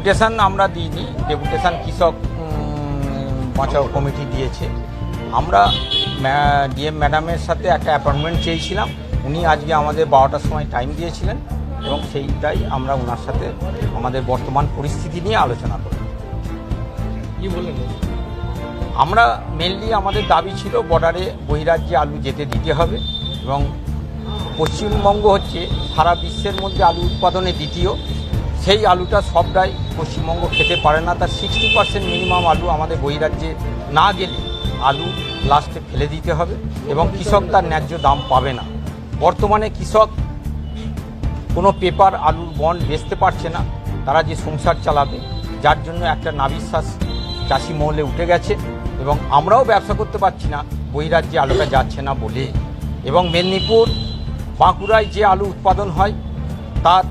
Deputation আমরা দিইনি, deputation কৃষক বাঁচাও কমিটি দিয়েছে। আমরা ডিএম ম্যাডামের সাথে একটা অ্যাপয়েন্টমেন্ট চেয়েছিলাম, উনি আজকে আমাদের 12টার সময় টাইম দিয়েছিলেন এবং সেইটাই আমরা ওনার সাথে আমাদের বর্তমান পরিস্থিতি নিয়ে আলোচনা করি। কি বললেন? আমরা মেনলি আমাদের দাবি ছিল বর্ডারে বহিরাজ্যে আলু যেতে দিতে হবে এবং পশ্চিমবঙ্গ হচ্ছে সারা বিশ্বের মধ্যে আলু উৎপাদনে দ্বিতীয়। সেই আলুটা সবটাই পশ্চিমবঙ্গ খেতে পারে না, তার 60% মিনিমাম আলু আমাদের বহিরাজ্যে না গেলে আলু লাস্টে ফেলে দিতে হবে এবং কৃষক তার ন্যায্য দাম পাবে না। বর্তমানে কৃষক কোনো পেপার আলুর বন্ড বেচতে পারছে না, তারা যে সংসার চালাবে, যার জন্য একটা নাবিশ্বাস চাষি মহলে উঠে গেছে এবং আমরাও ব্যবসা করতে পারছি না বহিরাজ্যে আলুটা যাচ্ছে না বলে। এবং মেদিনীপুর বাঁকুড়ায় যে আলু উৎপাদন হয় তার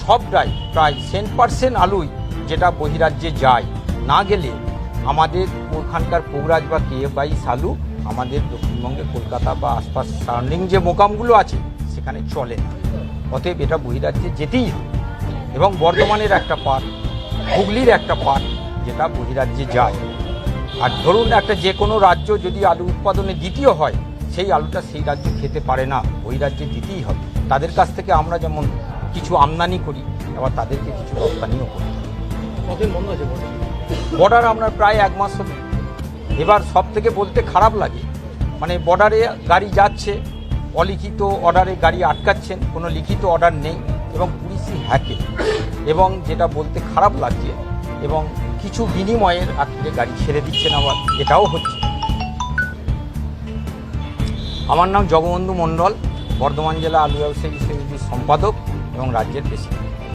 সবটাই প্রায় 10% আলুই যেটা বহিরাজ্যে যায়, না গেলে আমাদের ওখানকার পৌরাজ বা KF-22 আলু আমাদের দক্ষিণবঙ্গে কলকাতা বা আশপাশ সারাউন্ডিং যে মোকামগুলো আছে সেখানে চলে না। অতএব এটা বহিরাজ্যে যেতেই হয় এবং বর্ধমানের একটা পার্ট, হুগলির একটা পার্ট যেটা বহিরাজ্যে যায়। আর ধরুন একটা যে কোনো রাজ্য যদি আলু উৎপাদনে দ্বিতীয় হয়, সেই আলুটা সেই রাজ্য খেতে পারে না, বহিরাজ্যে দিতেই হবে। তাদের কাছ থেকে আমরা যেমন কিছু আমদানি করি, আবার তাদেরকে কিছু রপ্তানিও করি। কতদিন বন্ধ আছে বর্ডার আমরা প্রায় 1 মাস হবে। এবার সব থেকে বলতে খারাপ লাগে, মানে বর্ডারে গাড়ি যাচ্ছে, অলিখিত অর্ডারে গাড়ি আটকাচ্ছেন, কোনো লিখিত অর্ডার নেই এবং পুলিশই হ্যাকে, এবং যেটা বলতে খারাপ লাগছে এবং কিছু বিনিময়ের আত্মীয় গাড়ি ছেড়ে দিচ্ছেন, আবার এটাও হচ্ছে। আমার নাম জগবন্ধু মণ্ডল, বর্ধমান জেলা আলু ব্যবসায়ী সমিতির সম্পাদক এবং রাজ্যের প্রেসিডেন্ট।